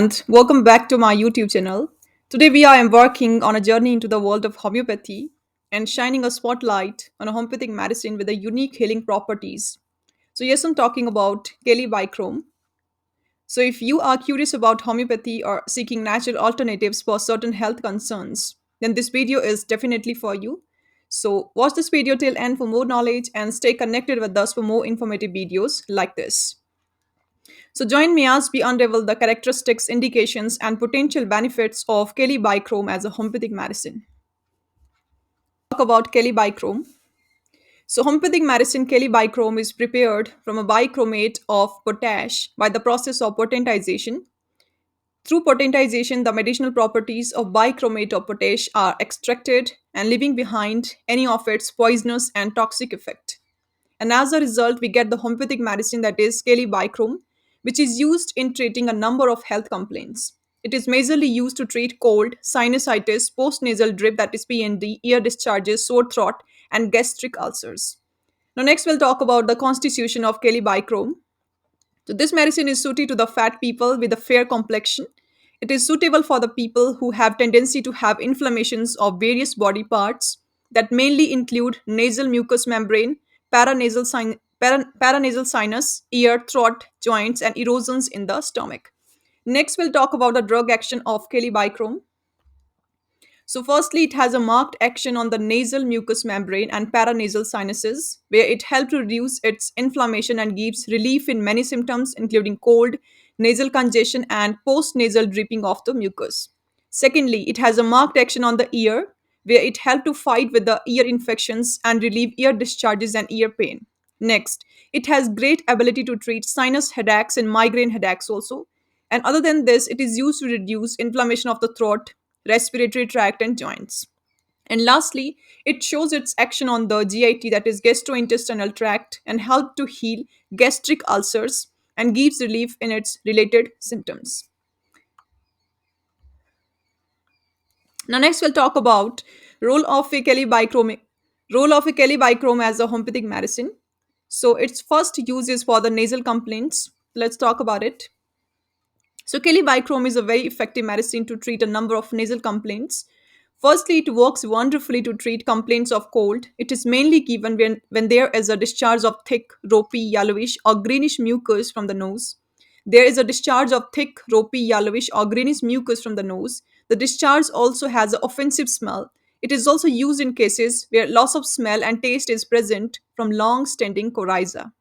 and welcome back to my YouTube channel. Today, we are embarking on a journey into the world of homeopathy and shining a spotlight on a homeopathic medicine with a unique healing properties. So, yes, I'm talking about Kali Bichrome. So, if you are curious about homeopathy or seeking natural alternatives for certain health concerns, then this video is definitely for you. So, watch this video till end for more knowledge and stay connected with us for more informative videos like this. So join me as we unravel the characteristics, indications, and potential benefits of Kali Bichrome as a homeopathic medicine. Talk about Kali Bichrome. So homeopathic medicine Kali Bichrome is prepared from a bichromate of potash by the process of potentization. Through potentization, the medicinal properties of bichromate of potash are extracted and leaving behind any of its poisonous and toxic effect. And as a result, we get the homeopathic medicine that is Kali Bichrome, which is used in treating a number of health complaints. It is majorly used to treat cold, sinusitis, postnasal drip that is PND, ear discharges, sore throat, and gastric ulcers. Now, next we'll talk about the constitution of Kali Bichrome. So this medicine is suited to the fat people with a fair complexion. It is suitable for the people who have tendency to have inflammations of various body parts that mainly include nasal mucous membrane, paranasal sinus, ear, throat, joints, and erosions in the stomach. Next, we'll talk about the drug action of Kali Bichrome. So, firstly, it has a marked action on the nasal mucous membrane and paranasal sinuses, where it helps to reduce its inflammation and gives relief in many symptoms, including cold, nasal congestion, and postnasal dripping of the mucus. Secondly, it has a marked action on the ear, where it helps to fight with the ear infections and relieve ear discharges and ear pain. Next, it has great ability to treat sinus headaches and migraine headaches also. And other than this, it is used to reduce inflammation of the throat, respiratory tract, and joints. And lastly, it shows its action on the GIT, that is gastrointestinal tract, and help to heal gastric ulcers and gives relief in its related symptoms. Now, next we'll talk about role of a Kali bichrome, role of a Kali bichrome as a homeopathic medicine. So, its first use is for the nasal complaints. Let's talk about it. So, Kali Bichrome is a very effective medicine to treat a number of nasal complaints. Firstly, it works wonderfully to treat complaints of cold. It is mainly given when there is a discharge of thick, ropey, yellowish, or greenish mucus from the nose. There is a discharge of thick, ropey, yellowish, or greenish mucus from the nose. The discharge also has an offensive smell. It is also used in cases where loss of smell and taste is present from long standing coryza.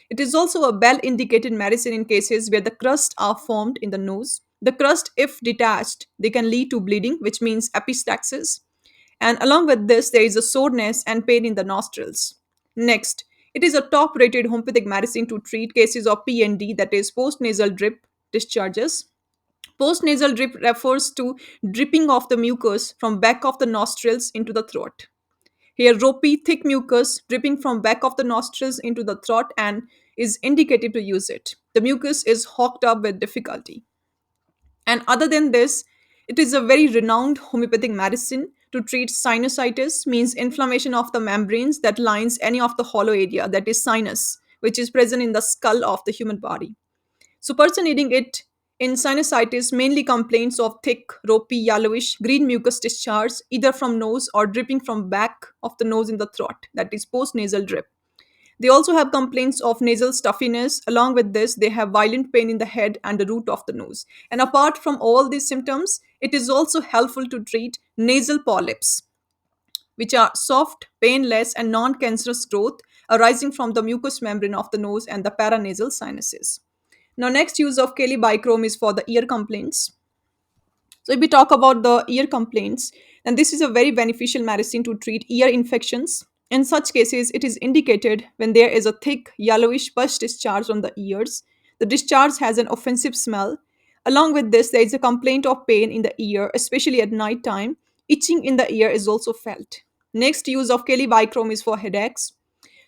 It is also a well indicated medicine in cases where the crusts are formed in the nose. The crust, if detached, they can lead to bleeding, which means epistaxis. And along with this, there is a soreness and pain in the nostrils. Next, it is a top rated homeopathic medicine to treat cases of PND, that is postnasal drip discharges. Postnasal drip refers to dripping of the mucus from back of the nostrils into the throat. Here, ropey, thick mucus dripping from back of the nostrils into the throat and is indicative to use it. The mucus is hawked up with difficulty. And other than this, it is a very renowned homeopathic medicine to treat sinusitis, means inflammation of the membranes that lines any of the hollow area, that is sinus, which is present in the skull of the human body. So, person eating it in sinusitis mainly complains of thick, ropey, yellowish, green mucus discharge either from nose or dripping from back of the nose in the throat, that is postnasal drip. They also have complaints of nasal stuffiness. Along with this, they have violent pain in the head and the root of the nose. And apart from all these symptoms, it is also helpful to treat nasal polyps, which are soft, painless, and non cancerous growth arising from the mucous membrane of the nose and the paranasal sinuses. Now, next use of Kali Bichrome is for the ear complaints. So, if we talk about the ear complaints, then this is a very beneficial medicine to treat ear infections. In such cases, it is indicated when there is a thick, yellowish pus discharge on the ears. The discharge has an offensive smell. Along with this, there is a complaint of pain in the ear, especially at night time. Itching in the ear is also felt. Next use of Kali Bichrome is for headaches.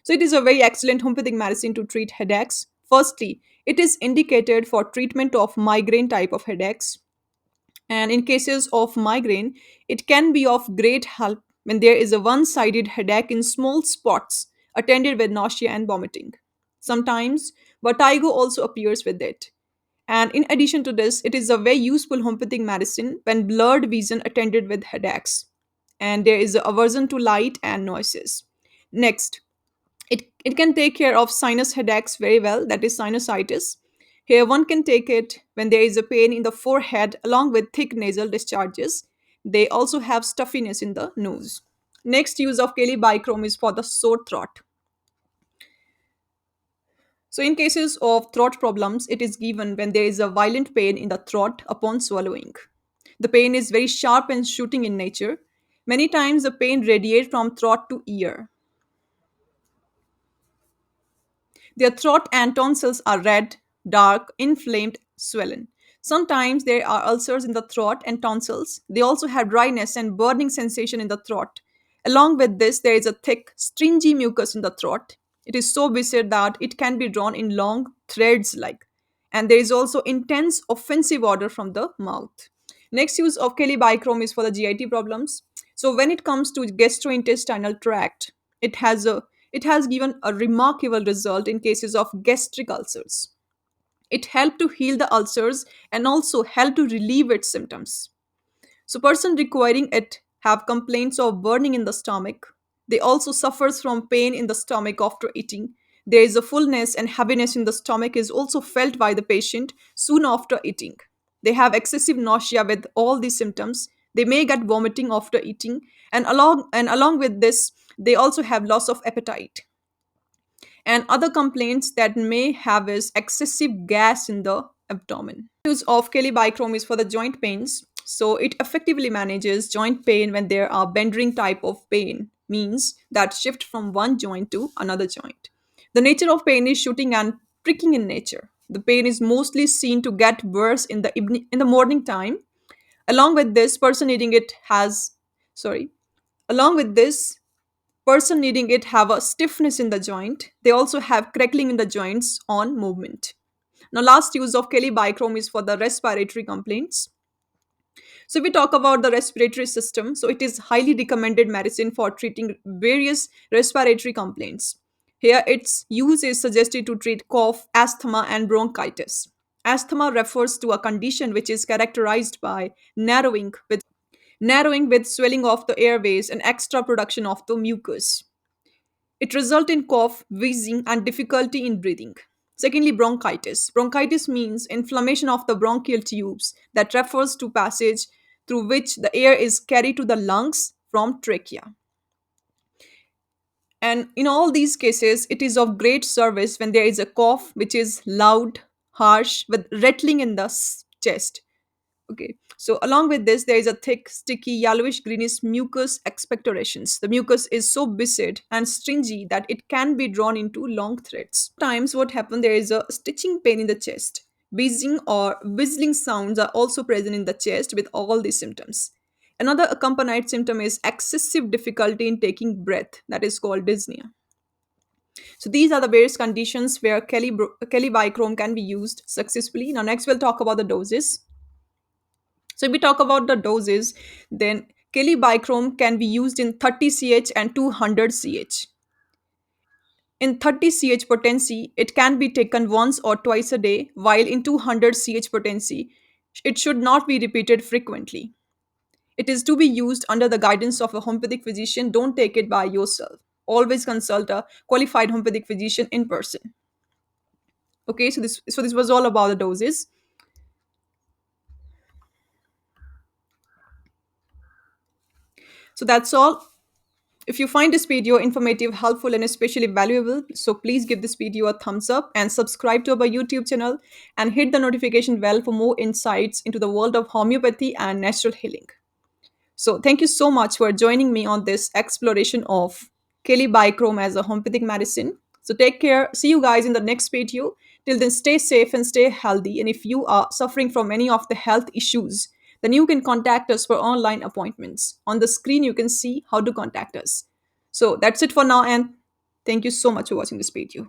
So it is a very excellent homeopathic medicine to treat headaches. Firstly, it is indicated for treatment of migraine type of headaches. And in cases of migraine, it can be of great help when there is a one sided headache in small spots, attended with nausea and vomiting. Sometimes vertigo also appears with it. And in addition to this, it is a very useful homeopathic medicine when blurred vision attended with headaches. And there is aversion to light and noises. Next, it can take care of sinus headaches very well, that is sinusitis. Here, one can take it when there is a pain in the forehead along with thick nasal discharges. They also have stuffiness in the nose. Next use of Kali Bichrome is for the sore throat. So, in cases of throat problems, it is given when there is a violent pain in the throat upon swallowing. The pain is very sharp and shooting in nature. Many times, the pain radiates from throat to ear. Their throat and tonsils are red, dark, inflamed, swollen. Sometimes there are ulcers in the throat and tonsils. They also have dryness and burning sensation in the throat. Along with this, there is a thick, stringy mucus in the throat. It is so viscid that it can be drawn in long threads like. And there is also intense offensive odor from the mouth. Next use of Kali Bichrome is for the GIT problems. So when it comes to gastrointestinal tract, it has a it has given a remarkable result in cases of gastric ulcers. It helped to heal the ulcers and also help to relieve its symptoms. So person requiring it have complaints of burning in the stomach. They also suffers from pain in the stomach after eating. There is a fullness and heaviness in the stomach is also felt by the patient soon after eating. They have excessive nausea with all these symptoms. They may get vomiting after eating, and along with this they also have loss of appetite. And other complaints that may have is excessive gas in the abdomen. Use of Kali Bichrome is for the joint pains. So it effectively manages joint pain when there are bending type of pain, means that shift from one joint to another joint. The nature of pain is shooting and pricking in nature. The pain is mostly seen to get worse in the evening, in the morning time. Along with this, person needing it has sorry. Along with this, person needing it have a stiffness in the joint. They also have crackling in the joints on movement. Now, last use of Kali Bichrome is for the respiratory complaints. So, we talk about the respiratory system. So, it is highly recommended medicine for treating various respiratory complaints. Here, its use is suggested to treat cough, asthma, and bronchitis. Asthma refers to a condition which is characterized by narrowing with swelling of the airways and extra production of the mucus. It results in cough, wheezing, and difficulty in breathing. Secondly, bronchitis. Bronchitis means inflammation of the bronchial tubes that refers to passage through which the air is carried to the lungs from trachea. And in all these cases, it is of great service when there is a cough which is loud, harsh, with rattling in the chest. Okay. So along with this, there is a thick, sticky, yellowish, greenish mucus expectorations. The mucus is so viscid and stringy that it can be drawn into long threads. Sometimes what happens, there is a stitching pain in the chest. Wheezing or whistling sounds are also present in the chest with all these symptoms. Another accompanied symptom is excessive difficulty in taking breath, that is called dyspnea. So these are the various conditions where Kali Bichrome can be used successfully. Now next we'll talk about the doses. So if we talk about the doses, then Kali Bichrome can be used in 30 ch and 200 ch. In 30 ch potency, it can be taken once or twice a day, while in 200 ch potency, it should not be repeated frequently. It is to be used under the guidance of a homeopathic physician. Don't take it by yourself. Always consult a qualified homeopathic physician in person. Okay, so this was all about the doses. So that's all. If you find this video informative, helpful, and especially valuable, so please give this video a thumbs up and subscribe to our YouTube channel and hit the notification bell for more insights into the world of homeopathy and natural healing. So thank you so much for joining me on this exploration of Kali Bichrome as a homeopathic medicine. So take care. See you guys in the next video. Till then, stay safe and stay healthy. And if you are suffering from any of the health issues, then you can contact us for online appointments. On the screen, you can see how to contact us. So that's it for now, and thank you so much for watching this video.